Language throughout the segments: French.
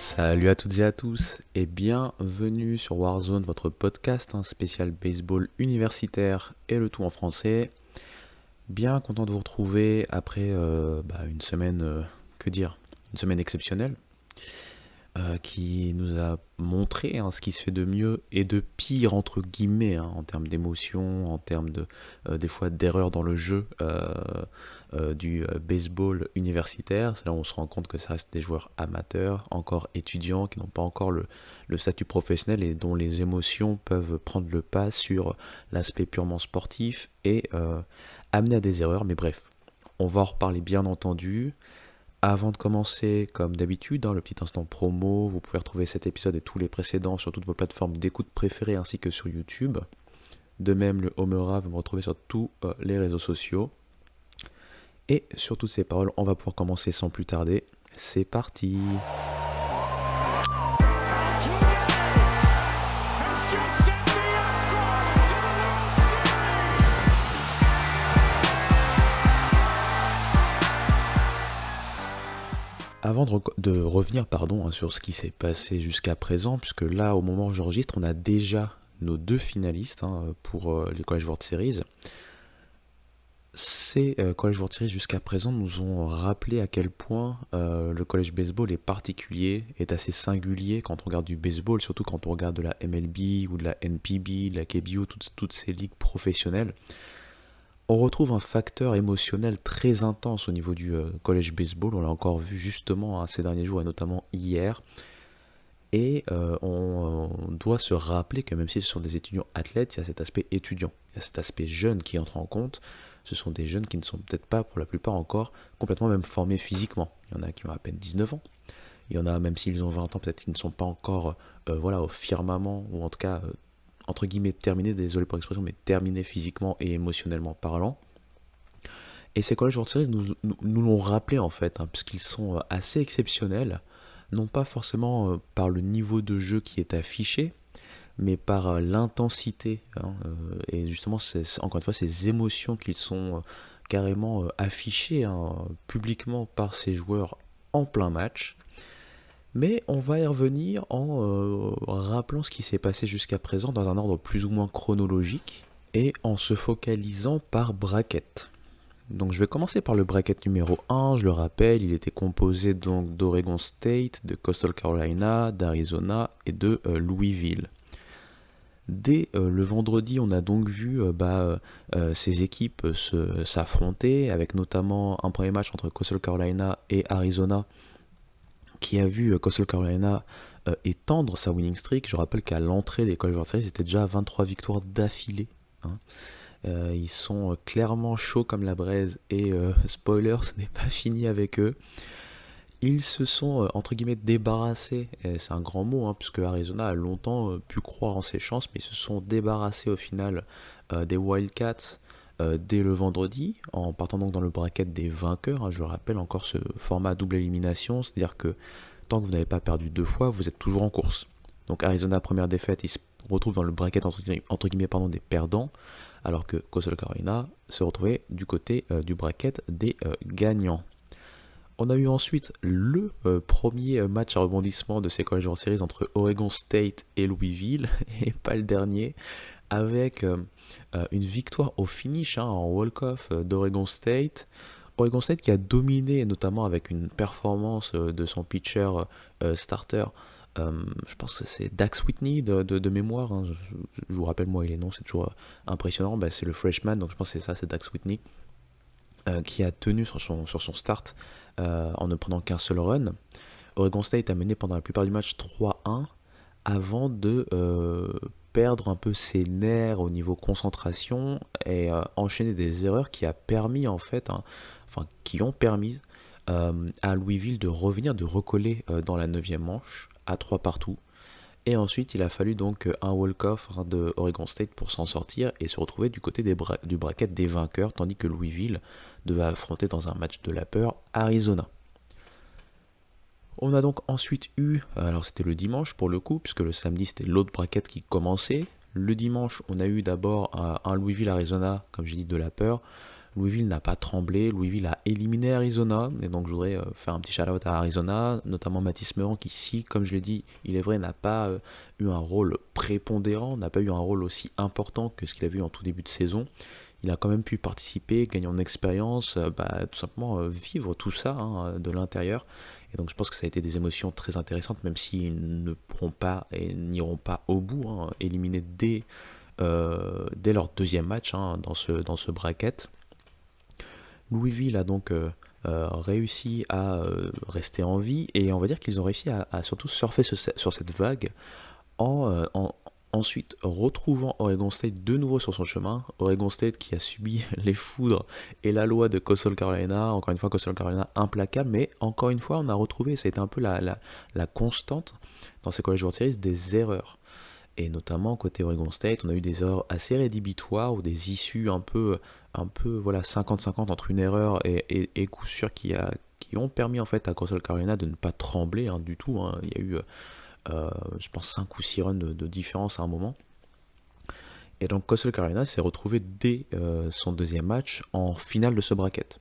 Salut à toutes et à tous et bienvenue sur Warzone, votre podcast spécial baseball universitaire et le tout en français. Bien content de vous retrouver après une semaine, une semaine exceptionnelle qui nous a montré ce qui se fait de mieux et de pire entre guillemets en termes d'émotion, en termes de des fois d'erreurs dans le jeu du baseball universitaire. C'est là où on se rend compte que ça reste des joueurs amateurs, encore étudiants, qui n'ont pas encore le statut professionnel et dont les émotions peuvent prendre le pas sur l'aspect purement sportif et amener à des erreurs. Mais bref, on va en reparler bien entendu. Avant de commencer, comme d'habitude, le petit instant promo, vous pouvez retrouver cet épisode et tous les précédents sur toutes vos plateformes d'écoute préférées ainsi que sur YouTube. De même, le Homera, vous me retrouvez sur tous les réseaux sociaux. Et sur toutes ces paroles, on va pouvoir commencer sans plus tarder. C'est parti! Avant de revenir sur ce qui s'est passé jusqu'à présent, puisque là, au moment où j'enregistre, on a déjà nos deux finalistes pour les College World Series. Ces College World Series jusqu'à présent nous ont rappelé à quel point le college baseball est particulier, est assez singulier quand on regarde du baseball, surtout quand on regarde de la MLB ou de la NPB, de la KBO, toutes ces ligues professionnelles. On retrouve un facteur émotionnel très intense au niveau du college baseball. On l'a encore vu justement ces derniers jours et notamment hier. Et on doit se rappeler que même si ce sont des étudiants athlètes, il y a cet aspect étudiant, il y a cet aspect jeune qui entre en compte. Ce sont des jeunes qui ne sont peut-être pas pour la plupart encore complètement même formés physiquement. Il y en a qui ont à peine 19 ans. Il y en a même s'ils ont 20 ans, peut-être qu'ils ne sont pas encore au firmament, ou en tout cas entre guillemets terminé, désolé pour l'expression, mais terminé physiquement et émotionnellement parlant. Et ces College World Series nous l'ont rappelé en fait, puisqu'ils sont assez exceptionnels, non pas forcément par le niveau de jeu qui est affiché, mais par l'intensité, et justement, encore une fois, ces émotions qu'ils sont carrément affichées publiquement par ces joueurs en plein match. Mais on va y revenir en rappelant ce qui s'est passé jusqu'à présent dans un ordre plus ou moins chronologique et en se focalisant par bracket. Donc je vais commencer par le bracket numéro 1, je le rappelle, il était composé donc d'Oregon State, de Coastal Carolina, d'Arizona et de Louisville. Dès le vendredi, on a donc vu ces équipes s'affronter, avec notamment un premier match entre Coastal Carolina et Arizona, qui a vu Coastal Carolina étendre sa winning streak. Je rappelle qu'à l'entrée des College World Series, ils étaient déjà à 23 victoires d'affilée. Ils sont clairement chauds comme la braise et spoiler, ce n'est pas fini avec eux. Ils se sont entre guillemets débarrassés, et c'est un grand mot puisque Arizona a longtemps pu croire en ses chances, mais ils se sont débarrassés au final des Wildcats dès le vendredi, en partant donc dans le bracket des vainqueurs. Je rappelle encore ce format double élimination, c'est-à-dire que tant que vous n'avez pas perdu deux fois, vous êtes toujours en course. Donc Arizona, première défaite, ils se retrouvent dans le bracket entre guillemets des perdants, alors que Coastal Carolina se retrouvait du côté du bracket des gagnants. On a eu ensuite le premier match à rebondissement de ces College World Series entre Oregon State et Louisville, et pas le dernier, avec une victoire au finish en walk-off d'Oregon State. Oregon State qui a dominé, notamment avec une performance de son pitcher starter. Je pense que c'est Dax Whitney de mémoire. Je vous rappelle moi les noms, c'est toujours impressionnant. C'est le freshman, donc je pense que c'est Dax Whitney qui a tenu sur son start en ne prenant qu'un seul run. Oregon State a mené pendant la plupart du match 3-1 avant de perdre un peu ses nerfs au niveau concentration et enchaîner des erreurs qui ont permis à Louisville de revenir, de recoller dans la 9e manche à 3 partout. Et ensuite, il a fallu donc un walk-off de Oregon State pour s'en sortir et se retrouver du côté du bracket des vainqueurs, tandis que Louisville devait affronter dans un match de la peur Arizona. On a donc ensuite eu, alors c'était le dimanche pour le coup, puisque le samedi c'était l'autre bracket qui commençait. Le dimanche, on a eu d'abord un Louisville-Arizona, comme j'ai dit, de la peur. Louisville n'a pas tremblé, Louisville a éliminé Arizona, et donc je voudrais faire un petit shout-out à Arizona, notamment Mathis Meurant qui, si, comme je l'ai dit, il est vrai, n'a pas eu un rôle prépondérant, n'a pas eu un rôle aussi important que ce qu'il avait eu en tout début de saison. Il a quand même pu participer, gagner en expérience, tout simplement vivre tout ça de l'intérieur. Et donc je pense que ça a été des émotions très intéressantes, même s'ils ne pourront pas et n'iront pas au bout, éliminés dès leur deuxième match dans ce bracket. Louisville a donc réussi à rester en vie, et on va dire qu'ils ont réussi à surtout surfer sur cette vague en ensuite retrouvant Oregon State de nouveau sur son chemin. Oregon State qui a subi les foudres et la loi de Coastal Carolina, encore une fois Coastal Carolina implacable, mais encore une fois on a retrouvé, ça a été un peu la constante dans ces College World Series, des erreurs. Et notamment côté Oregon State, on a eu des erreurs assez rédhibitoires ou des issues voilà, 50-50 entre une erreur et coup sûr qui ont permis en fait à Coastal Carolina de ne pas trembler du tout. Il y a eu, je pense, 5 ou 6 runs de différence à un moment. Et donc Coastal Carolina s'est retrouvé dès son deuxième match en finale de ce bracket.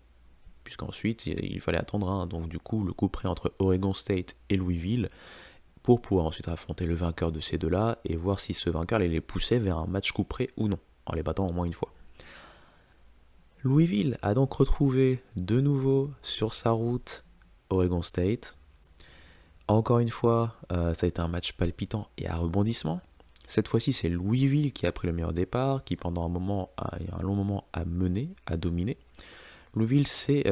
Puisqu'ensuite, il fallait attendre donc du coup le coup près entre Oregon State et Louisville, pour pouvoir ensuite affronter le vainqueur de ces deux-là et voir si ce vainqueur les poussait vers un match coup près ou non, en les battant au moins une fois. Louisville a donc retrouvé de nouveau sur sa route Oregon State. Encore une fois, ça a été un match palpitant et à rebondissement. Cette fois-ci, c'est Louisville qui a pris le meilleur départ, qui pendant un long moment a mené, a dominé. Louisville s'est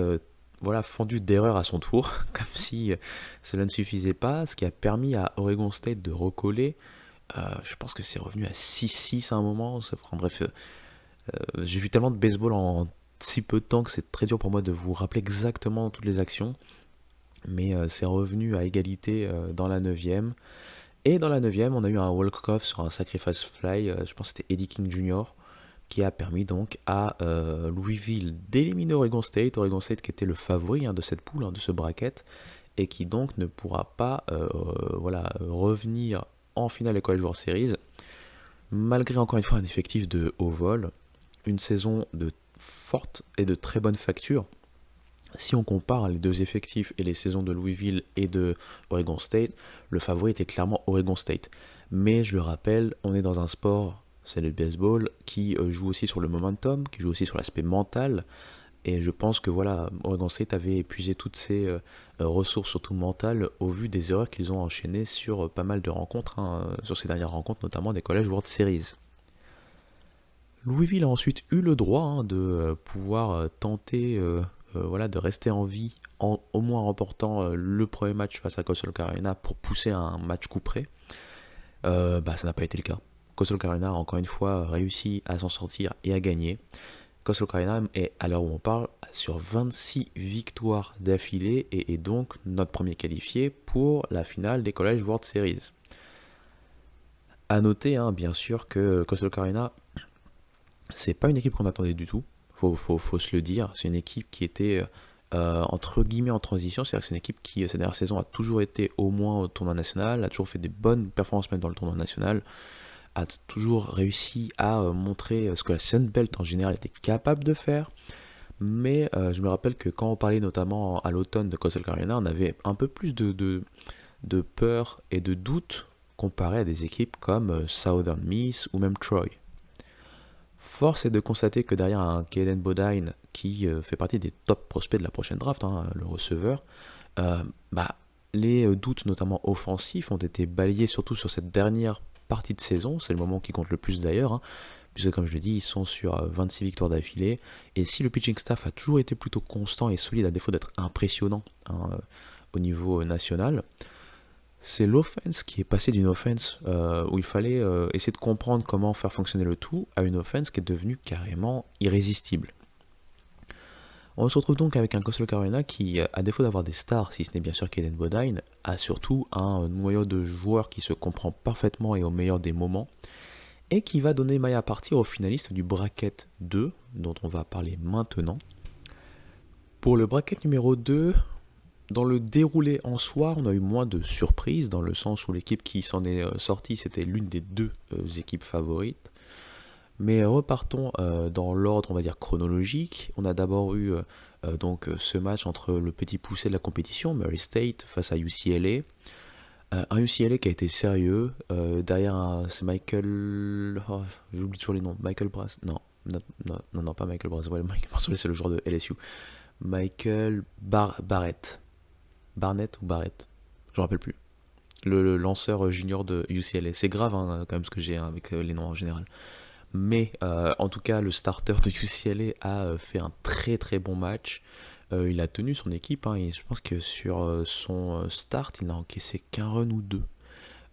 fendu d'erreur à son tour, comme si cela ne suffisait pas, ce qui a permis à Oregon State de recoller. Je pense que c'est revenu à 6-6 à un moment. Bref, j'ai vu tellement de baseball en si peu de temps que c'est très dur pour moi de vous rappeler exactement toutes les actions. Mais c'est revenu à égalité dans la 9e. Et dans la 9e, on a eu un walk-off sur un sacrifice fly, je pense que c'était Eddie King Jr., qui a permis donc à Louisville d'éliminer Oregon State qui était le favori de cette poule, de ce bracket, et qui donc ne pourra pas revenir en finale des College World Series, malgré encore une fois un effectif de haut vol, une saison de forte et de très bonne facture. Si on compare les deux effectifs et les saisons de Louisville et de Oregon State, le favori était clairement Oregon State. Mais je le rappelle, on est dans un sport, c'est le baseball, qui joue aussi sur le momentum, qui joue aussi sur l'aspect mental. Et je pense que Oregon State avait épuisé toutes ses ressources, surtout mentales, au vu des erreurs qu'ils ont enchaînées sur pas mal de rencontres, sur ces dernières rencontres, notamment des College World Series. Louisville a ensuite eu le droit de pouvoir tenter de rester en vie, au moins en remportant le premier match face à Coastal Carolina pour pousser un match coup près. Ça n'a pas été le cas. Coastal Carolina a encore une fois réussi à s'en sortir et à gagner. Coastal Carolina est, à l'heure où on parle, sur 26 victoires d'affilée et est donc notre premier qualifié pour la finale des College World Series. A noter, bien sûr, que Coastal Carolina, c'est pas une équipe qu'on attendait du tout. Faut se le dire. C'est une équipe qui était entre guillemets en transition. C'est-à-dire que c'est une équipe qui, cette dernière saison, a toujours été au moins au tournoi national, a toujours fait des bonnes performances même dans le tournoi national, a toujours réussi à montrer ce que la Sun Belt en général était capable de faire. Mais je me rappelle que quand on parlait notamment à l'automne de Coastal Carolina, on avait un peu plus de peur et de doute comparé à des équipes comme Southern Miss ou même Troy. Force est de constater que derrière un Kaden Bodine qui fait partie des top prospects de la prochaine draft, le receveur, les doutes notamment offensifs ont été balayés surtout sur cette dernière partie de saison. C'est le moment qui compte le plus d'ailleurs, puisque comme je l'ai dit, ils sont sur 26 victoires d'affilée. Et si le pitching staff a toujours été plutôt constant et solide à défaut d'être impressionnant au niveau national, c'est l'offense qui est passée d'une offense où il fallait essayer de comprendre comment faire fonctionner le tout à une offense qui est devenue carrément irrésistible. On se retrouve donc avec un Coastal Carolina qui, à défaut d'avoir des stars, si ce n'est bien sûr Kaden Bodine, a surtout un noyau de joueurs qui se comprend parfaitement et au meilleur des moments, et qui va donner maille à partir aux finalistes du bracket 2, dont on va parler maintenant. Pour le bracket numéro 2, dans le déroulé en soi, on a eu moins de surprises, dans le sens où l'équipe qui s'en est sortie, c'était l'une des deux équipes favorites. Mais repartons dans l'ordre, on va dire, chronologique. On a d'abord eu ce match entre le petit poussé de la compétition, Murray State, face à UCLA. Un UCLA qui a été sérieux. Derrière, c'est Michael. Oh, j'oublie toujours les noms. Michael Brass. Non, non, pas Michael Braswell. Michael Braswell, c'est le joueur de LSU. Michael Barrett. Barnett ou Barrett? Je me rappelle plus. Le lanceur junior de UCLA. C'est grave, hein, quand même, ce que j'ai, hein, avec les noms en général. Mais en tout cas, le starter de UCLA a fait un très très bon match. Il a tenu son équipe, hein, et je pense que sur son start, il n'a encaissé qu'un run ou deux.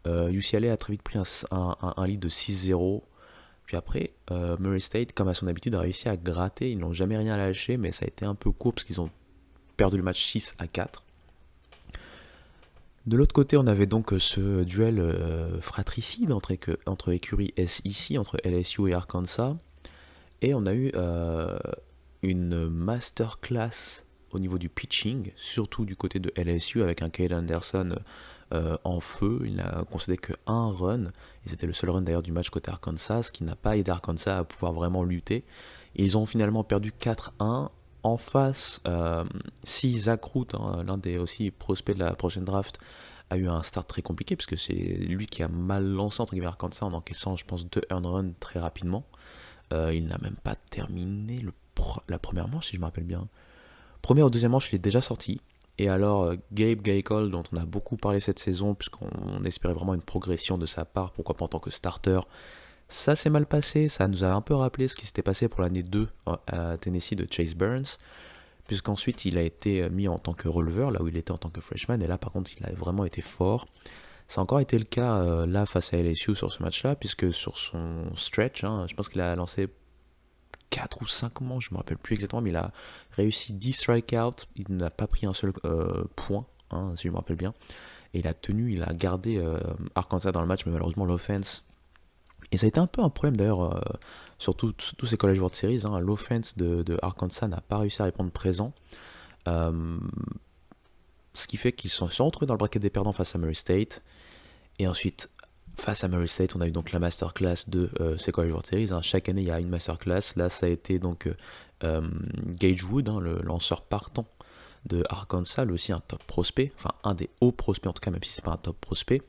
UCLA a très vite pris un lead de 6-0. Puis après, Murray State, comme à son habitude, a réussi à gratter. Ils n'ont jamais rien lâché, mais ça a été un peu court parce qu'ils ont perdu le match 6-4. De l'autre côté, on avait donc ce duel fratricide entre écuries SEC, entre LSU et Arkansas. Et on a eu une masterclass au niveau du pitching, surtout du côté de LSU, avec un Kyle Anderson en feu. Il n'a concédé que un run, et c'était le seul run d'ailleurs du match côté Arkansas, ce qui n'a pas aidé Arkansas à pouvoir vraiment lutter. Et ils ont finalement perdu 4-1. En face, si Zach Root, hein, l'un des aussi prospects de la prochaine draft, a eu un start très compliqué, parce que c'est lui qui a mal lancé entre guillemets Arkansas en encaissant, je pense, 2 earned runs très rapidement. Il n'a même pas terminé la première manche, si je me rappelle bien. Première ou deuxième manche, il est déjà sorti. Et alors, Gabe Gaeckle, dont on a beaucoup parlé cette saison, puisqu'on espérait vraiment une progression de sa part, pourquoi pas en tant que starter, ça s'est mal passé. Ça nous a un peu rappelé ce qui s'était passé pour l'année 2 à Tennessee de Chase Burns, puisqu'ensuite il a été mis en tant que releveur, là où il était en tant que freshman, et là par contre il a vraiment été fort. Ça a encore été le cas là face à LSU sur ce match-là, puisque sur son stretch, hein, je pense qu'il a lancé 4 ou 5 manches, je ne me rappelle plus exactement, mais il a réussi 10 strikeouts, il n'a pas pris un seul point, hein, si je me rappelle bien, et il a gardé Arkansas dans le match, mais malheureusement l'offense, et ça a été un peu un problème d'ailleurs sur tous ces College World Series, hein, l'offense de Arkansas n'a pas réussi à répondre présent, euh, ce qui fait qu'ils sont retrouvés dans le bracket des perdants face à Murray State. Et ensuite, face à Murray State, on a eu donc la masterclass de ces College World Series, hein. Chaque année, il y a une masterclass. Là, ça a été donc Gage Wood, hein, le lanceur partant de Arkansas, lui aussi un top prospect, enfin un des hauts prospects en tout cas, même si c'est pas un top prospect.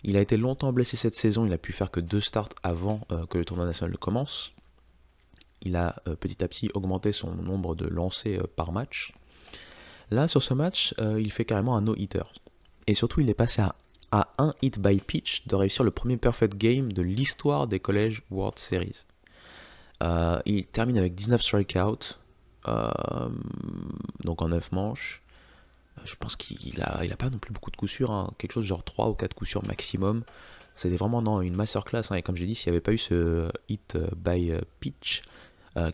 Il a été longtemps blessé cette saison, il a pu faire que 2 starts avant que le tournoi national commence. Il a petit à petit augmenté son nombre de lancers par match. Là, sur ce match, il fait carrément un no-hitter. Et surtout, il est passé à un hit by pitch de réussir le premier perfect game de l'histoire des College World Series. Il termine avec 19 strikeouts, donc en 9 manches. Je pense qu'il a pas non plus beaucoup de coups sûrs, hein, quelque chose genre 3 ou 4 coups sûrs maximum. C'était vraiment une masterclass, hein, et comme j'ai dit, s'il n'y avait pas eu ce hit by pitch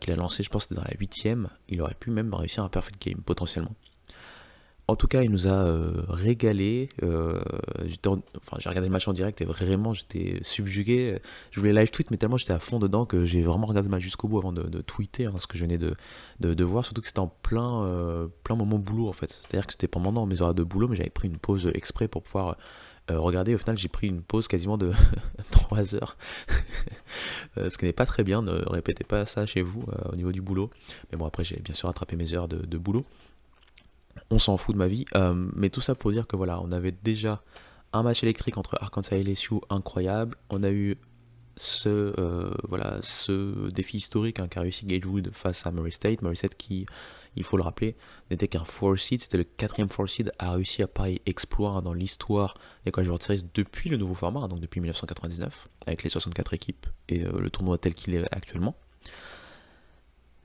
qu'il a lancé, je pense que c'était dans la 8ème, il aurait pu même réussir un perfect game potentiellement. En tout cas, il nous a régalé. J'ai regardé le match en direct et vraiment j'étais subjugué. Je voulais live tweet, mais tellement j'étais à fond dedans que j'ai vraiment regardé le match jusqu'au bout avant de tweeter, hein, ce que je venais de voir. Surtout que c'était en plein moment boulot en fait. C'est-à-dire que c'était pendant mes horaires de boulot, mais j'avais pris une pause exprès pour pouvoir regarder. Au final, j'ai pris une pause quasiment de 3 heures. Ce qui n'est pas très bien. Ne répétez pas ça chez vous au niveau du boulot. Mais bon, après, j'ai bien sûr rattrapé mes heures de boulot. On s'en fout de ma vie, mais tout ça pour dire que voilà, on avait déjà un match électrique entre Arkansas et LSU incroyable. On a eu ce défi historique, hein, qu'a réussi Gage Wood face à Murray State. Murray State qui, il faut le rappeler, n'était qu'un 4 seed, c'était le 4ème 4 seed à réussir à pareil exploit, hein, dans l'histoire des College World Series depuis le nouveau format, hein, donc depuis 1999, avec les 64 équipes et le tournoi tel qu'il est actuellement.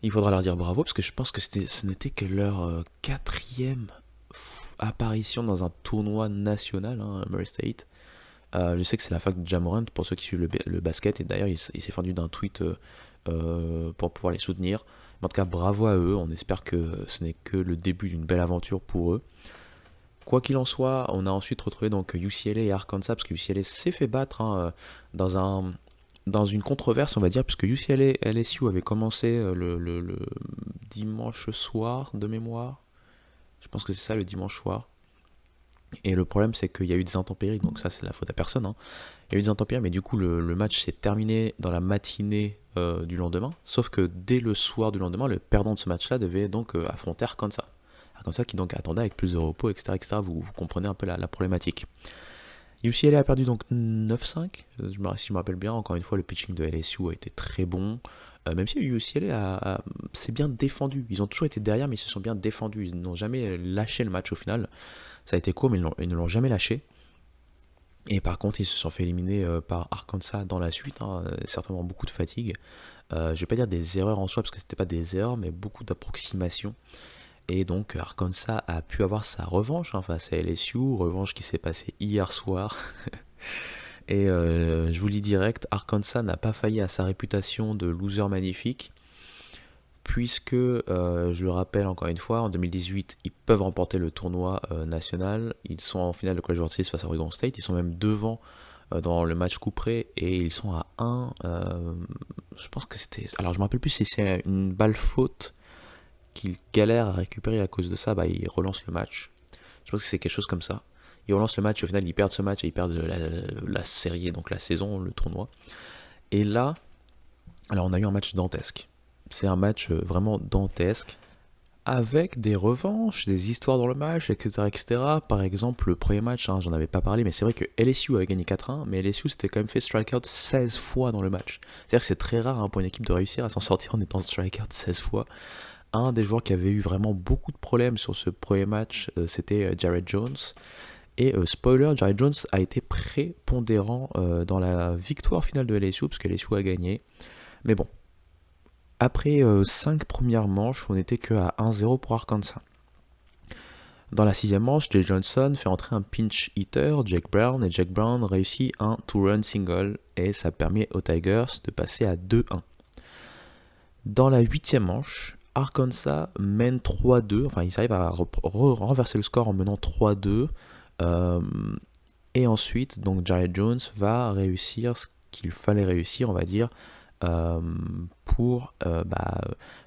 Il faudra leur dire bravo, parce que je pense que ce n'était que leur 4ème apparition dans un tournoi national, hein, Murray State. Je sais que c'est la fac de Jamorant pour ceux qui suivent le basket, et d'ailleurs il s'est fendu d'un tweet pour pouvoir les soutenir. Mais en tout cas, bravo à eux, on espère que ce n'est que le début d'une belle aventure pour eux. Quoi qu'il en soit, on a ensuite retrouvé donc UCLA et Arkansas, parce que UCLA s'est fait battre, hein, dans une controverse, on va dire, puisque UCLA et LSU avaient commencé le dimanche soir de mémoire. Je pense que c'est ça, le dimanche soir. Et le problème, c'est qu'il y a eu des intempéries, donc ça, c'est la faute à personne, hein. Il y a eu des intempéries, mais du coup, le match s'est terminé dans la matinée du lendemain. Sauf que dès le soir du lendemain, le perdant de ce match-là devait donc affronter Arkansas. Arkansas qui donc attendait avec plus de repos, etc. etc. Vous comprenez un peu la problématique. UCLA a perdu donc 9-5, si je me rappelle bien. Encore une fois, le pitching de LSU a été très bon. Même si UCLA s'est bien défendu. Ils ont toujours été derrière, mais ils se sont bien défendus. Ils n'ont jamais lâché le match au final. Ça a été court, mais ils ne l'ont jamais lâché. Et par contre, ils se sont fait éliminer par Arkansas dans la suite, hein, certainement beaucoup de fatigue. Je vais pas dire des erreurs en soi, parce que c'était pas des erreurs, mais beaucoup d'approximations. Et donc Arkansas a pu avoir sa revanche, hein, face à LSU, revanche qui s'est passée hier soir. Et je vous le dis direct, Arkansas n'a pas failli à sa réputation de loser magnifique, puisque, je le rappelle encore une fois, en 2018, ils peuvent remporter le tournoi national. Ils sont en finale de College World Series face à Oregon State. Ils sont même devant dans le match couperé et ils sont à 1. Je pense que c'était. Alors, je me rappelle plus si c'est une balle faute qu'ils galèrent à récupérer à cause de ça. Bah, ils relancent le match. Je pense que c'est quelque chose comme ça. Ils relancent le match et au final, ils perdent ce match et ils perdent la série, donc la saison, le tournoi. Et là, alors on a eu un match dantesque. C'est un match vraiment dantesque, avec des revanches, des histoires dans le match, etc. etc. Par exemple, le premier match, hein, j'en avais pas parlé, mais c'est vrai que LSU avait gagné 4-1, mais LSU s'était quand même fait strikeout 16 fois dans le match. C'est-à-dire que c'est très rare, hein, pour une équipe de réussir à s'en sortir en étant strikeout 16 fois. Un des joueurs qui avait eu vraiment beaucoup de problèmes sur ce premier match, c'était Jared Jones. Et spoiler, Jared Jones a été prépondérant dans la victoire finale de LSU, parce que LSU a gagné. Mais bon, après 5 premières manches, on n'était que à 1-0 pour Arkansas. Dans la sixième manche, Jay Johnson fait entrer un pinch hitter, Jake Brown, et Jake Brown réussit un two-run single, et ça permet aux Tigers de passer à 2-1. Dans la huitième manche, Arkansas mène 3-2, enfin ils arrivent à renverser le score en menant 3-2, et ensuite, donc Jared Jones va réussir ce qu'il fallait réussir, on va dire, pour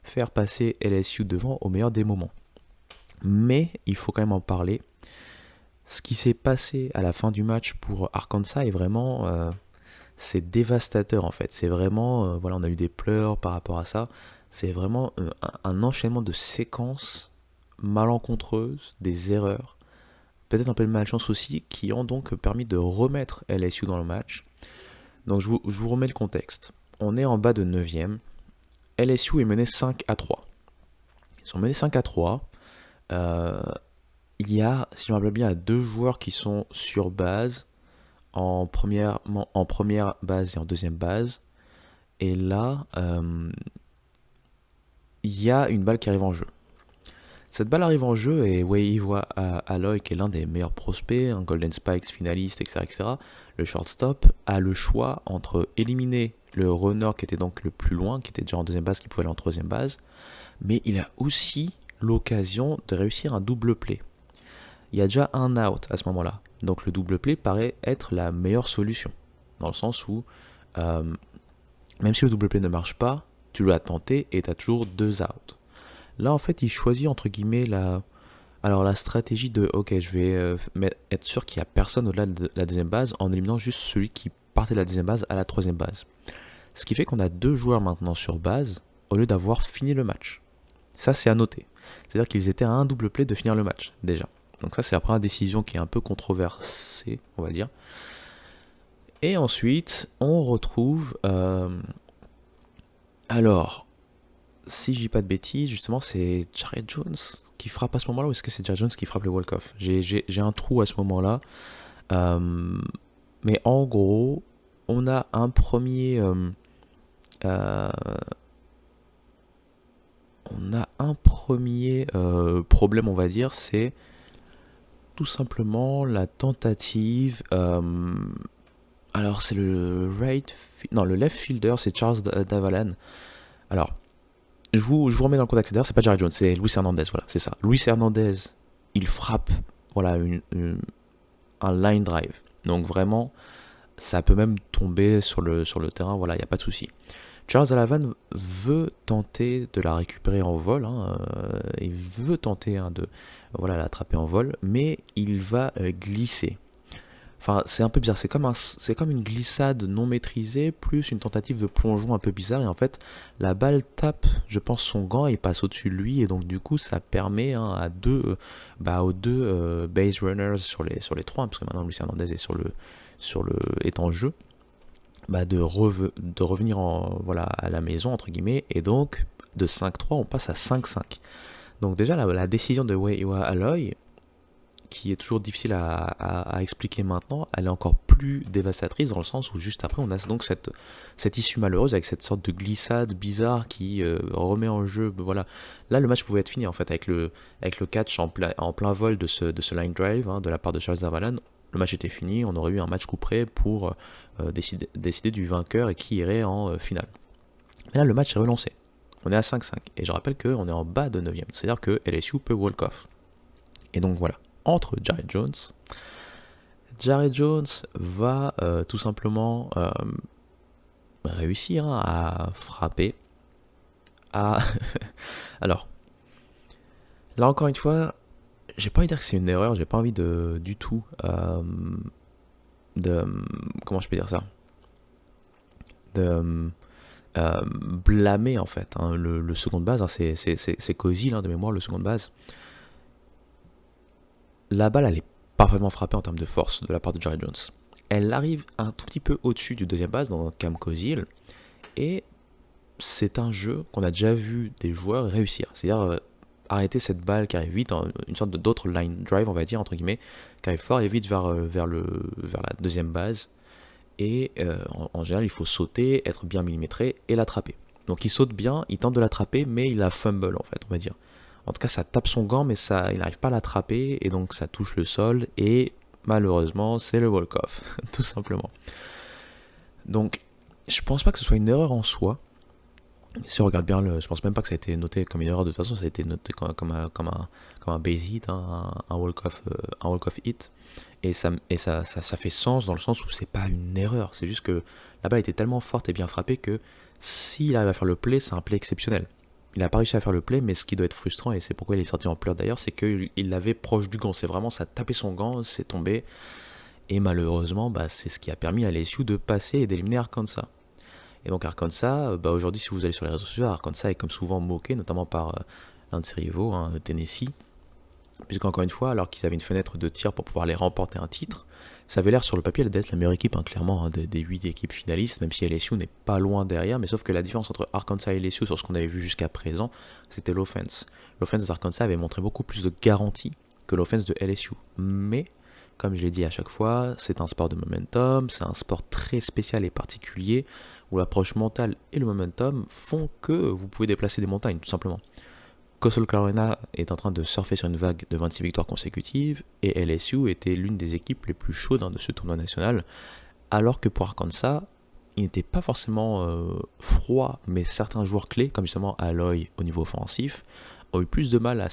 faire passer LSU devant au meilleur des moments. Mais il faut quand même en parler. Ce qui s'est passé à la fin du match pour Arkansas est vraiment, c'est dévastateur en fait. C'est vraiment, voilà, on a eu des pleurs par rapport à ça. C'est vraiment un enchaînement de séquences malencontreuses, des erreurs, peut-être un peu de malchance aussi, qui ont donc permis de remettre LSU dans le match. Donc je vous remets le contexte. On est en bas de 9ème. LSU est mené 5-3. Ils sont menés 5-3. Il y a, si je me rappelle bien, 2 joueurs qui sont sur base en première base et en deuxième base. Et là, il y a une balle qui arrive en jeu. Cette balle arrive en jeu et Weiwa Aloy, qui est l'un des meilleurs prospects, un Golden Spikes finaliste, etc., etc., le shortstop, a le choix entre éliminer le runner qui était donc le plus loin, qui était déjà en deuxième base, qui pouvait aller en troisième base, mais il a aussi l'occasion de réussir un double play. Il y a déjà un out à ce moment-là, donc le double play paraît être la meilleure solution, dans le sens où, même si le double play ne marche pas, tu l'as tenté et tu as toujours 2 outs. Là, en fait, il choisit, entre guillemets, la stratégie de, ok, je vais être sûr qu'il n'y a personne au-delà de la deuxième base, en éliminant juste celui qui partait de la deuxième base à la troisième base. Ce qui fait qu'on a 2 joueurs maintenant sur base, au lieu d'avoir fini le match. Ça, c'est à noter. C'est-à-dire qu'ils étaient à un double play de finir le match, déjà. Donc ça, c'est la première décision qui est un peu controversée, on va dire. Et ensuite, on retrouve... alors, si je dis pas de bêtises, justement, c'est Jared Jones qui frappe à ce moment-là, ou est-ce que c'est Jared Jones qui frappe le walk-off? J'ai un trou à ce moment-là. Mais en gros, on a un premier... problème, on va dire, c'est tout simplement la tentative... alors, c'est le le left fielder, c'est Charles Davalan. Alors, je vous remets dans le contexte. D'ailleurs, c'est pas Jared Jones, c'est Luis Hernandez, voilà, c'est ça. Luis Hernandez, il frappe, voilà, un line drive. Donc vraiment, ça peut même tomber sur le terrain, voilà, il n'y a pas de souci. Charles Alavan veut tenter de la récupérer en vol, il veut tenter de voilà, l'attraper en vol, mais il va glisser. Enfin, c'est un peu bizarre, c'est comme une glissade non maîtrisée, plus une tentative de plongeon un peu bizarre, et en fait, la balle tape, je pense, son gant et passe au-dessus de lui, et donc du coup, ça permet aux deux base runners sur les trois, parce que maintenant Lucien Hernandez est en jeu, de revenir voilà, à la maison, entre guillemets, et donc, de 5-3, on passe à 5-5. Donc déjà, la décision de Weiwa Aloy, qui est toujours difficile à expliquer maintenant, elle est encore plus dévastatrice dans le sens où juste après on a donc cette issue malheureuse avec cette sorte de glissade bizarre qui remet en jeu, voilà. Là le match pouvait être fini en fait avec le catch en plein vol de ce line drive de la part de Charles Avalan. Le match était fini, on aurait eu un match coup près pour décider du vainqueur et qui irait en finale. Mais là le match est relancé, on est à 5-5 et je rappelle qu'on est en bas de 9ème, c'est-à-dire que LSU peut walk off. Et donc voilà, entre Jared Jones va tout simplement réussir à frapper. Alors, là encore une fois, j'ai pas envie de dire que c'est une erreur, j'ai pas envie du tout comment je peux dire ça, de blâmer en fait le second de base, c'est Cozy de mémoire, le second de base. La balle, elle est parfaitement frappée en termes de force de la part de Jared Jones. Elle arrive un tout petit peu au-dessus du deuxième base, dans Cam Kozil, et c'est un jeu qu'on a déjà vu des joueurs réussir. C'est-à-dire arrêter cette balle qui arrive vite, une sorte d'autre line drive, on va dire, entre guillemets, qui arrive fort et vite vers la deuxième base. Et en général, il faut sauter, être bien millimétré et l'attraper. Donc il saute bien, il tente de l'attraper, mais il la fumble, en fait, on va dire. En tout cas, ça tape son gant, mais il n'arrive pas à l'attraper, et donc ça touche le sol, et malheureusement, c'est le walk-off, tout simplement. Donc, je pense pas que ce soit une erreur en soi. Si on regarde bien, je pense même pas que ça a été noté comme une erreur, de toute façon, ça a été noté comme un base hit, un walk-off hit, et ça fait sens dans le sens où c'est pas une erreur, c'est juste que la balle était tellement forte et bien frappée que s'il arrive à faire le play, c'est un play exceptionnel. Il n'a pas réussi à faire le play, mais ce qui doit être frustrant, et c'est pourquoi il est sorti en pleurs d'ailleurs, c'est qu'il l'avait proche du gant. C'est vraiment, ça a tapé son gant, c'est tombé. Et malheureusement, c'est ce qui a permis à LSU de passer et d'éliminer Arkansas. Et donc Arkansas, aujourd'hui, si vous allez sur les réseaux sociaux, Arkansas est comme souvent moqué, notamment par l'un de ses rivaux, Tennessee. Puisqu'encore une fois, alors qu'ils avaient une fenêtre de tir pour pouvoir aller remporter un titre, ça avait l'air sur le papier d'être la meilleure équipe, clairement, des 8 équipes finalistes, même si LSU n'est pas loin derrière, mais sauf que la différence entre Arkansas et LSU sur ce qu'on avait vu jusqu'à présent, c'était l'offense. L'offense d'Arkansas avait montré beaucoup plus de garantie que l'offense de LSU. Mais, comme je l'ai dit à chaque fois, c'est un sport de momentum, c'est un sport très spécial et particulier, où l'approche mentale et le momentum font que vous pouvez déplacer des montagnes, tout simplement. Coastal Carolina est en train de surfer sur une vague de 26 victoires consécutives et LSU était l'une des équipes les plus chaudes de ce tournoi national, alors que pour Arkansas, il n'était pas forcément froid, mais certains joueurs clés, comme justement Aloy au niveau offensif, ont eu plus de mal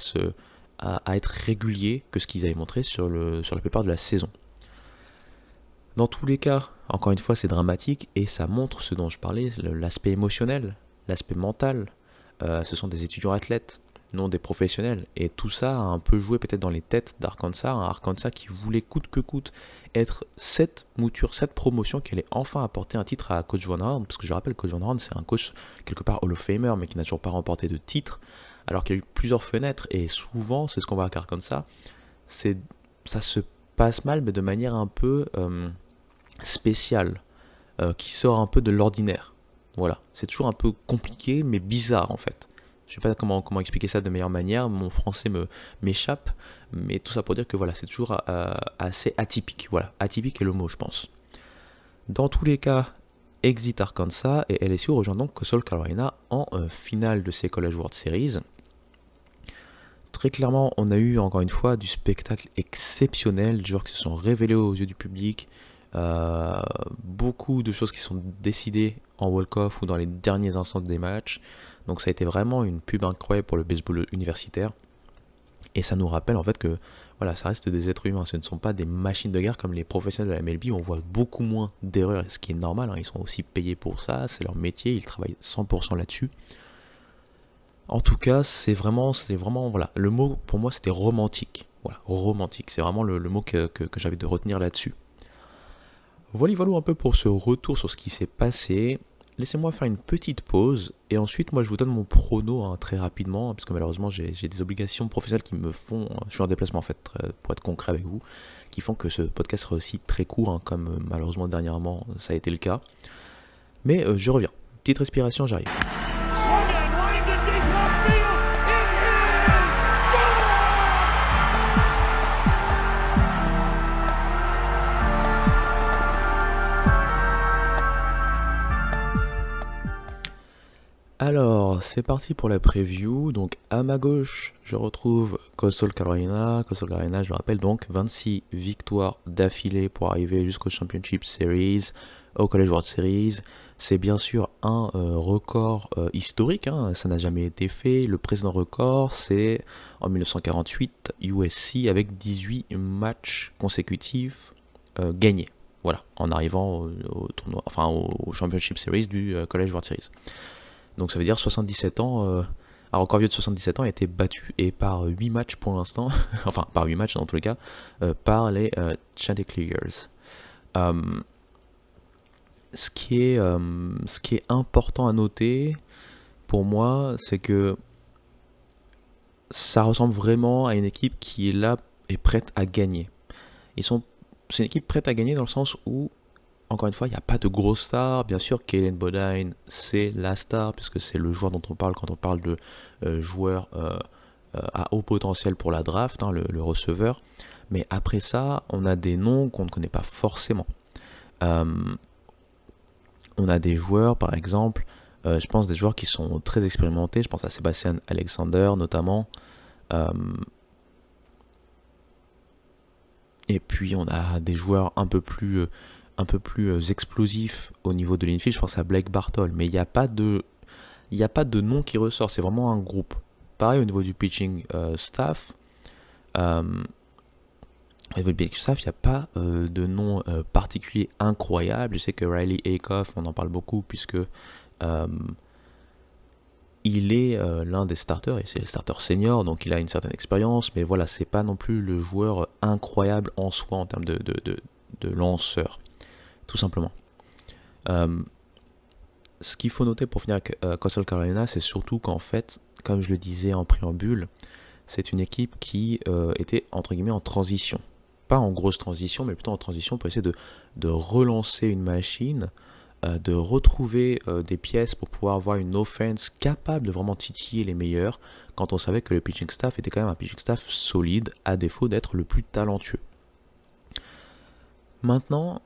à être réguliers que ce qu'ils avaient montré sur la plupart de la saison. Dans tous les cas, encore une fois, c'est dramatique et ça montre ce dont je parlais, l'aspect émotionnel, l'aspect mental. Ce sont des étudiants athlètes, non des professionnels. Et tout ça a un peu joué peut-être dans les têtes d'Arkansas, un Arkansas qui voulait coûte que coûte être cette mouture, cette promotion qui allait enfin apporter un titre à Coach Von Horn, parce que je rappelle, Coach Von Horn, c'est un coach quelque part Hall of Famer, mais qui n'a toujours pas remporté de titre, alors qu'il y a eu plusieurs fenêtres, et souvent, c'est ce qu'on voit avec Arkansas, ça se passe mal, mais de manière un peu spéciale, qui sort un peu de l'ordinaire. Voilà, c'est toujours un peu compliqué, mais bizarre en fait. Je sais pas comment expliquer ça de meilleure manière, mon français m'échappe, mais tout ça pour dire que voilà, c'est toujours assez atypique. Voilà, atypique est le mot, je pense. Dans tous les cas, exit Arkansas et LSU rejoint donc Coastal Carolina en finale de ces College World Series. Très clairement, on a eu encore une fois du spectacle exceptionnel, des joueurs qui se sont révélés aux yeux du public, beaucoup de choses qui sont décidées en walk-off ou dans les derniers instants des matchs. Donc ça a été vraiment une pub incroyable pour le baseball universitaire. Et ça nous rappelle en fait que voilà, ça reste des êtres humains, ce ne sont pas des machines de guerre comme les professionnels de la MLB où on voit beaucoup moins d'erreurs, ce qui est normal, hein, ils sont aussi payés pour ça, c'est leur métier, ils travaillent 100% là-dessus. En tout cas, c'est vraiment, voilà, le mot pour moi c'était romantique. Voilà, romantique, c'est vraiment le mot que j'avais de retenir là-dessus. Voilà un peu pour ce retour sur ce qui s'est passé. Laissez-moi faire une petite pause et ensuite moi je vous donne mon prono hein, très rapidement parce que malheureusement j'ai des obligations professionnelles qui me font, je suis en déplacement en fait pour être concret avec vous, qui font que ce podcast sera aussi très court hein, comme malheureusement dernièrement ça a été le cas. Mais je reviens, petite respiration, j'arrive. Alors, c'est parti pour la preview. Donc, à ma gauche, je retrouve Coastal Carolina. Coastal Carolina, je le rappelle, donc 26 victoires d'affilée pour arriver jusqu'au Championship Series, au College World Series. C'est bien sûr un record historique, hein, ça n'a jamais été fait. Le précédent record, c'est en 1948, USC, avec 18 matchs consécutifs gagnés. Voilà, en arrivant au tournoi, enfin au Championship Series du College World Series. Donc ça veut dire 77 ans, un record vieux de 77 ans a été battu et par 8 matchs pour l'instant, enfin par 8 matchs dans tous les cas, par les Chanticleers. Ce qui est important à noter pour moi, c'est que ça ressemble vraiment à une équipe qui est là et prête à gagner. C'est une équipe prête à gagner dans le sens où encore une fois, il n'y a pas de gros stars. Bien sûr, Kalen Bodine, c'est la star, puisque c'est le joueur dont on parle quand on parle de joueur à haut potentiel pour la draft, hein, le receveur. Mais après ça, on a des noms qu'on ne connaît pas forcément. On a des joueurs, par exemple, je pense des joueurs qui sont très expérimentés. Je pense à Sébastien Alexander, notamment. Et puis, on a des joueurs un peu plus explosif au niveau de l'infield, je pense à Blake Bartol, mais il n'y a pas de nom qui ressort, c'est vraiment un groupe. Pareil au niveau du pitching staff, au niveau du pitching staff, il n'y a pas de nom particulier incroyable. Je sais que Riley Acuff, on en parle beaucoup puisque il est l'un des starters, et c'est le starter senior, donc il a une certaine expérience, mais voilà, c'est pas non plus le joueur incroyable en soi en termes de lanceur. Tout simplement. Ce qu'il faut noter pour finir avec Coastal Carolina, c'est surtout qu'en fait, comme je le disais en préambule, c'est une équipe qui était entre guillemets en transition. Pas en grosse transition, mais plutôt en transition pour essayer de relancer une machine, de retrouver des pièces pour pouvoir avoir une offense capable de vraiment titiller les meilleurs, quand on savait que le pitching staff était quand même un pitching staff solide, à défaut d'être le plus talentueux. Maintenant,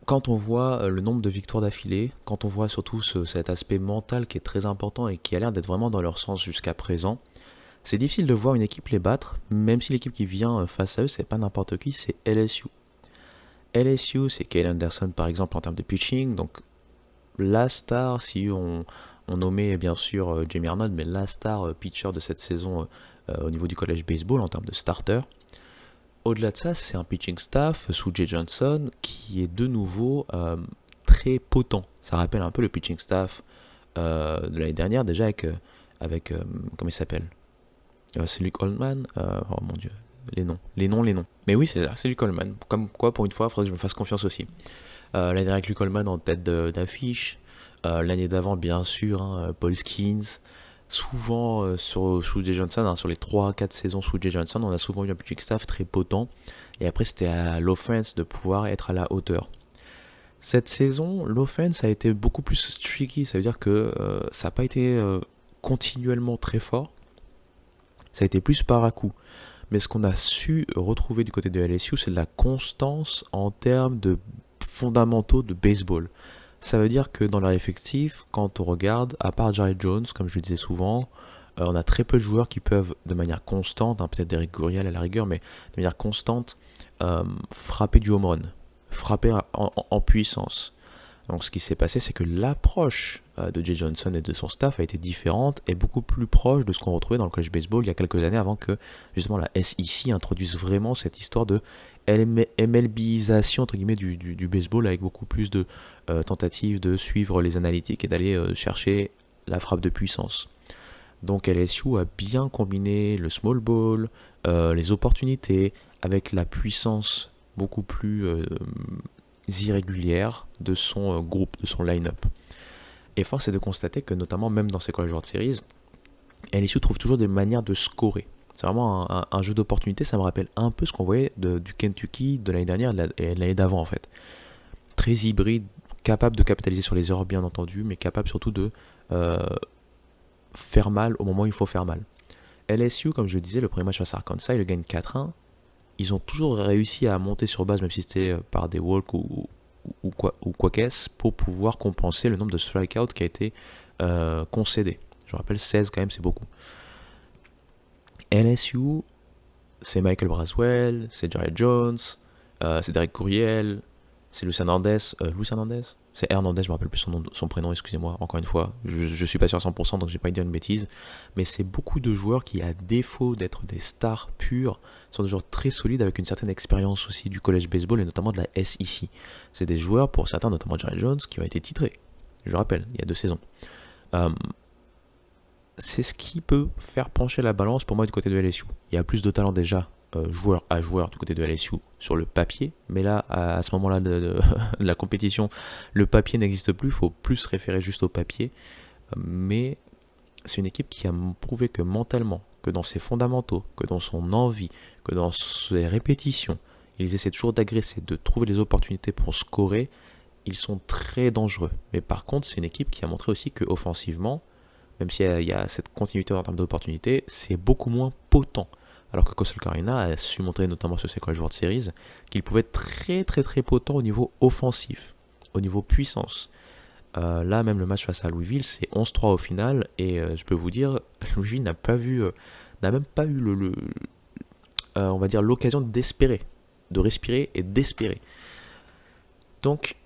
quand on voit le nombre de victoires d'affilée, quand on voit surtout cet aspect mental qui est très important et qui a l'air d'être vraiment dans leur sens jusqu'à présent, c'est difficile de voir une équipe les battre, même si l'équipe qui vient face à eux, c'est pas n'importe qui, c'est LSU. LSU, c'est Kyle Anderson par exemple en termes de pitching, donc la star, si on nommait bien sûr Jamie Arnold, mais la star pitcher de cette saison au niveau du college baseball en termes de starter. Au-delà de ça, c'est un pitching staff sous Jay Johnson qui est de nouveau très potent. Ça rappelle un peu le pitching staff de l'année dernière, déjà avec comment il s'appelle c'est Luke Holman. Oh mon dieu, les noms. Mais oui, c'est Luke Holman. Comme quoi, pour une fois, il faudrait que je me fasse confiance aussi. L'année dernière avec Luke Holman en tête d'affiche. L'année d'avant, bien sûr, hein, Paul Skeens. Souvent sous Jay Johnson, hein, sur les 3-4 saisons sous Jay Johnson, on a souvent eu un pitching staff très potent. Et après, c'était à l'offense de pouvoir être à la hauteur. Cette saison, l'offense a été beaucoup plus tricky. Ça veut dire que ça n'a pas été continuellement très fort. Ça a été plus par à coup. Mais ce qu'on a su retrouver du côté de LSU, c'est de la constance en termes de fondamentaux de baseball. Ça veut dire que dans leur effectif, quand on regarde, à part Jared Jones, comme je le disais souvent, on a très peu de joueurs qui peuvent, de manière constante, hein, peut-être Derek Gurriel à la rigueur, mais de manière constante, frapper du home run, frapper en puissance. Donc ce qui s'est passé, c'est que l'approche de Jay Johnson et de son staff a été différente et beaucoup plus proche de ce qu'on retrouvait dans le college baseball il y a quelques années avant que justement la SEC introduise vraiment cette histoire de MLBisation entre guillemets du baseball avec beaucoup plus de tentatives de suivre les analytiques et d'aller chercher la frappe de puissance. Donc LSU a bien combiné le small ball, les opportunités avec la puissance beaucoup plus irrégulière de son groupe, de son line-up. Et force est de constater que notamment même dans ces College World Series, LSU trouve toujours des manières de scorer. C'est vraiment un jeu d'opportunité, ça me rappelle un peu ce qu'on voyait du Kentucky de l'année dernière et de l'année d'avant en fait. Très hybride, capable de capitaliser sur les erreurs bien entendu, mais capable surtout de faire mal au moment où il faut faire mal. LSU, comme je le disais, le premier match face à Arkansas, il le gagne 4-1. Ils ont toujours réussi à monter sur base, même si c'était par des walks ou quoi qu'est-ce, pour pouvoir compenser le nombre de strikeouts qui a été concédé. Je rappelle, 16 quand même, c'est beaucoup. LSU, c'est Michael Braswell, c'est Jared Jones, c'est Derek Courriel, c'est Luis Hernandez. C'est Hernandez, je me rappelle plus son prénom, excusez-moi, encore une fois. Je suis pas sûr à 100%, donc j'ai pas envie de dire une bêtise. Mais c'est beaucoup de joueurs qui, à défaut d'être des stars pures, sont des joueurs très solides avec une certaine expérience aussi du college baseball et notamment de la SEC. C'est des joueurs, pour certains, notamment Jared Jones, qui ont été titrés. Je rappelle, il y a 2 saisons. C'est ce qui peut faire pencher la balance pour moi du côté de LSU. Il y a plus de talent déjà joueur à joueur du côté de LSU sur le papier, mais là à ce moment-là de la compétition, le papier n'existe plus, il faut plus se référer juste au papier, mais c'est une équipe qui a prouvé que mentalement, que dans ses fondamentaux, que dans son envie, que dans ses répétitions, ils essaient toujours d'agresser, de trouver les opportunités pour scorer, ils sont très dangereux. Mais par contre, c'est une équipe qui a montré aussi que offensivement, même s'il y a cette continuité en termes d'opportunités, c'est beaucoup moins potent. Alors que Coastal Carolina a su montrer, notamment sur ses College World Series, qu'il pouvait être très très très potent au niveau offensif, au niveau puissance. Là, même le match face à Louisville, c'est 11-3 au final, et je peux vous dire, Louisville n'a même pas eu on va dire l'occasion d'espérer, de respirer et d'espérer. Donc,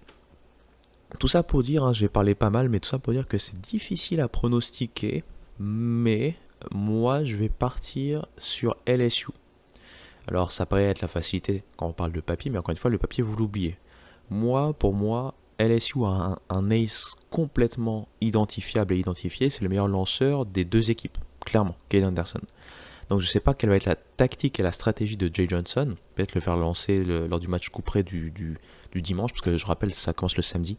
tout ça pour dire, je vais parler pas mal, mais tout ça pour dire que c'est difficile à pronostiquer, mais moi je vais partir sur LSU. Alors ça paraît être la facilité quand on parle de papier, mais encore une fois, le papier vous l'oubliez. Pour moi, LSU a un ace complètement identifiable et identifié, c'est le meilleur lanceur des 2 équipes, clairement, Cade Anderson. Donc je ne sais pas quelle va être la tactique et la stratégie de Jay Johnson, peut-être le faire lancer lors du match couperé du dimanche, parce que je rappelle, ça commence le samedi.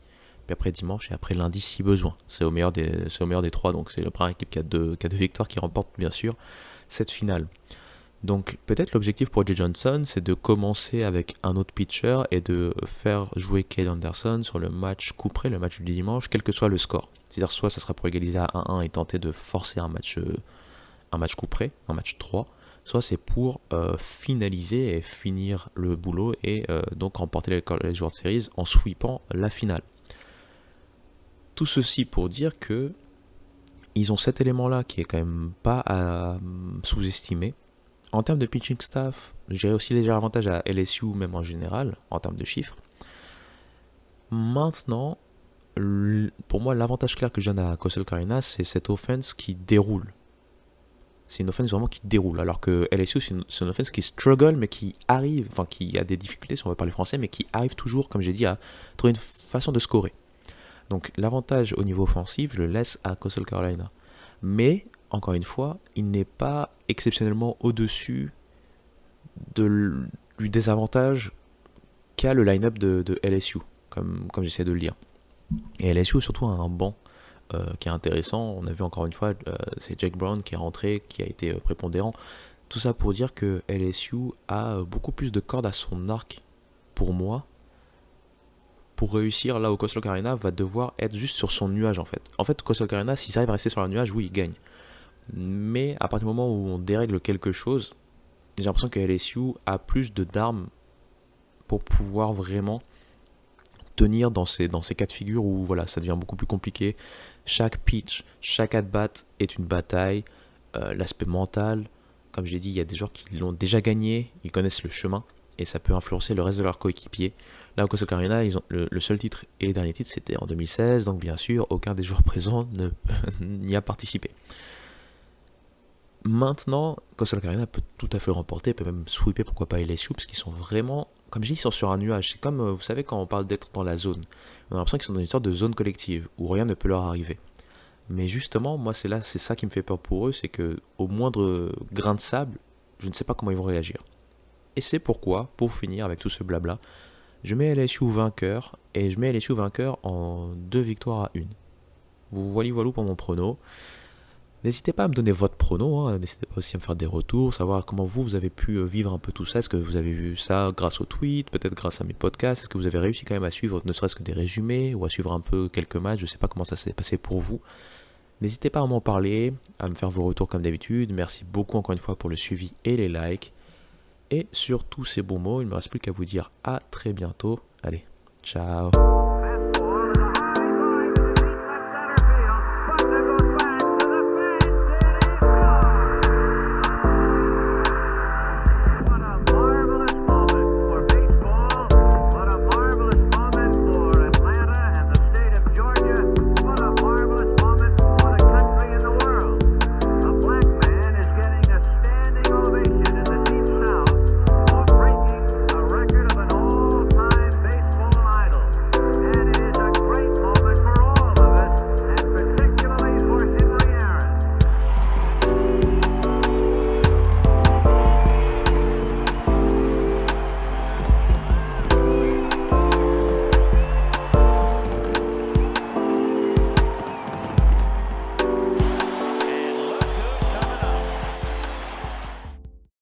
Puis après dimanche et après lundi si besoin. C'est au meilleur des 3, donc c'est la première équipe qui a deux victoires qui remporte bien sûr cette finale. Donc peut-être l'objectif pour Jay Johnson, c'est de commencer avec un autre pitcher et de faire jouer Cade Anderson sur le match couperé, le match du dimanche, quel que soit le score. C'est-à-dire soit ça sera pour égaliser à 1-1 et tenter de forcer un match couperé, un match 3, soit c'est pour finaliser et finir le boulot et donc remporter les World Series en sweepant la finale. Tout ceci pour dire que ils ont cet élément-là qui est quand même pas à sous-estimer. En termes de pitching staff, j'ai aussi léger avantage à LSU, même en général, en termes de chiffres. Maintenant, pour moi, l'avantage clair que je donne à Coastal Carolina, c'est cette offense qui déroule. C'est une offense vraiment qui déroule, alors que LSU, c'est une offense qui struggle, mais qui arrive, enfin qui a des difficultés, si on veut parler français, mais qui arrive toujours, comme j'ai dit, à trouver une façon de scorer. Donc l'avantage au niveau offensif, je le laisse à Coastal Carolina. Mais, encore une fois, il n'est pas exceptionnellement au-dessus du désavantage qu'a le line-up de LSU, comme j'essaie de le lire. Et LSU surtout a un banc qui est intéressant. On a vu encore une fois, c'est Jake Brown qui est rentré, qui a été prépondérant. Tout ça pour dire que LSU a beaucoup plus de cordes à son arc, pour moi, pour réussir là où Coastal Carolina va devoir être juste sur son nuage en fait. En fait, Coastal Carolina, s'ils arrivent à rester sur leur nuage, oui, ils gagnent. Mais à partir du moment où on dérègle quelque chose, j'ai l'impression que LSU a plus d'armes pour pouvoir vraiment tenir dans ces cas de figure où voilà, ça devient beaucoup plus compliqué. Chaque pitch, chaque at-bat est une bataille. L'aspect mental, comme j'ai dit, il y a des joueurs qui l'ont déjà gagné, ils connaissent le chemin. et ça peut influencer le reste de leurs coéquipiers. Là, au Coastal Carolina, ils ont le seul titre et les derniers titres, c'était en 2016, donc bien sûr, aucun des joueurs présents n'y a participé. Maintenant, Coastal Carolina peut tout à fait le remporter, peut même sweeper, pourquoi pas LSU, parce qu'ils sont vraiment, comme je dis, ils sont sur un nuage. C'est comme, vous savez, quand on parle d'être dans la zone, on a l'impression qu'ils sont dans une sorte de zone collective, où rien ne peut leur arriver. Mais justement, moi, c'est ça qui me fait peur pour eux, c'est que au moindre grain de sable, je ne sais pas comment ils vont réagir. Et c'est pourquoi, pour finir avec tout ce blabla, je mets LSU vainqueur, et je mets LSU vainqueur en 2 victoires à 1. Vous voyez, voilà pour mon prono. N'hésitez pas à me donner votre prono, hein. N'hésitez pas aussi à me faire des retours, savoir comment vous avez pu vivre un peu tout ça. Est-ce que vous avez vu ça grâce aux tweets, peut-être grâce à mes podcasts? Est-ce que vous avez réussi quand même à suivre ne serait-ce que des résumés ou à suivre un peu quelques matchs? Je ne sais pas comment ça s'est passé pour vous. N'hésitez pas à m'en parler, à me faire vos retours comme d'habitude. Merci beaucoup encore une fois pour le suivi et les likes. Et sur tous ces bons mots, il ne me reste plus qu'à vous dire à très bientôt. Allez, ciao.